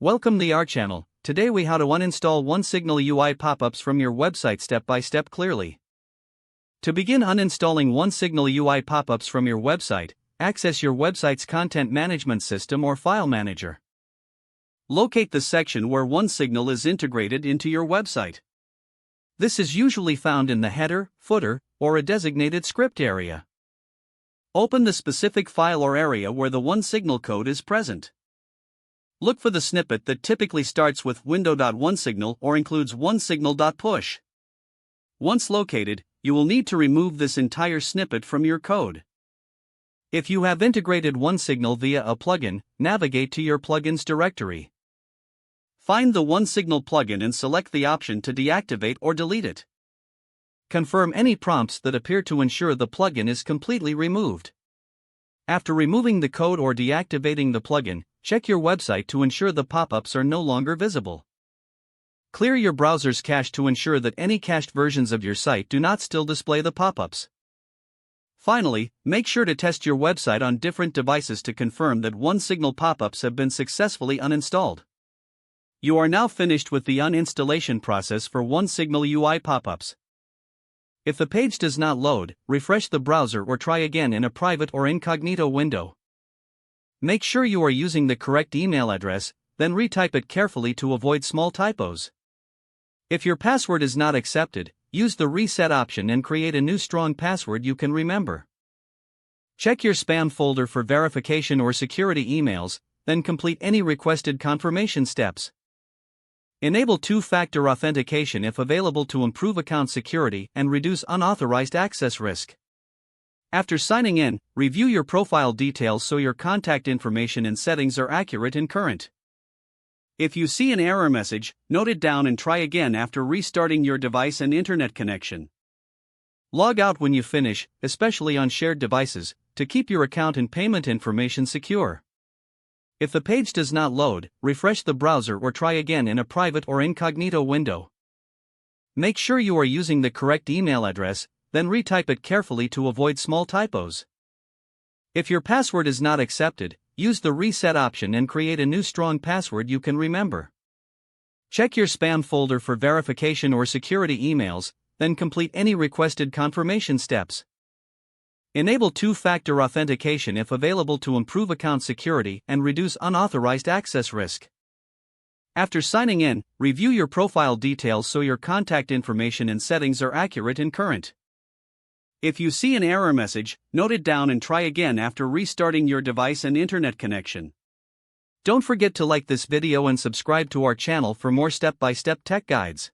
Welcome to our channel. Today we how to uninstall OneSignal UI pop-ups from your website step by step clearly. To begin uninstalling OneSignal UI pop-ups from your website, access your website's content management system or file manager. Locate the section where OneSignal is integrated into your website. This is usually found in the header, footer, or a designated script area. Open the specific file or area where the OneSignal code is present. Look for the snippet that typically starts with window.onesignal or includes onesignal.push. Once located, you will need to remove this entire snippet from your code. If you have integrated OneSignal via a plugin, navigate to your plugins directory. Find the OneSignal plugin and select the option to deactivate or delete it. Confirm any prompts that appear to ensure the plugin is completely removed. After removing the code or deactivating the plugin, check your website to ensure the pop-ups are no longer visible. Clear your browser's cache to ensure that any cached versions of your site do not still display the pop-ups. Finally, make sure to test your website on different devices to confirm that OneSignal pop-ups have been successfully uninstalled. You are now finished with the uninstallation process for OneSignal UI pop-ups. If the page does not load, refresh the browser or try again in a private or incognito window. Make sure you are using the correct email address, then retype it carefully to avoid small typos. If your password is not accepted, use the reset option and create a new strong password you can remember. Check your spam folder for verification or security emails, then complete any requested confirmation steps. Enable two-factor authentication if available to improve account security and reduce unauthorized access risk. After signing in, review your profile details so your contact information and settings are accurate and current. If you see an error message, note it down and try again after restarting your device and internet connection. Log out when you finish, especially on shared devices, to keep your account and payment information secure. If the page does not load, refresh the browser or try again in a private or incognito window. Make sure you are using the correct email address, then retype it carefully to avoid small typos. If your password is not accepted, use the reset option and create a new strong password you can remember. Check your spam folder for verification or security emails, then complete any requested confirmation steps. Enable two-factor authentication if available to improve account security and reduce unauthorized access risk. After signing in, review your profile details so your contact information and settings are accurate and current. If you see an error message, note it down and try again after restarting your device and internet connection. Don't forget to like this video and subscribe to our channel for more step-by-step tech guides.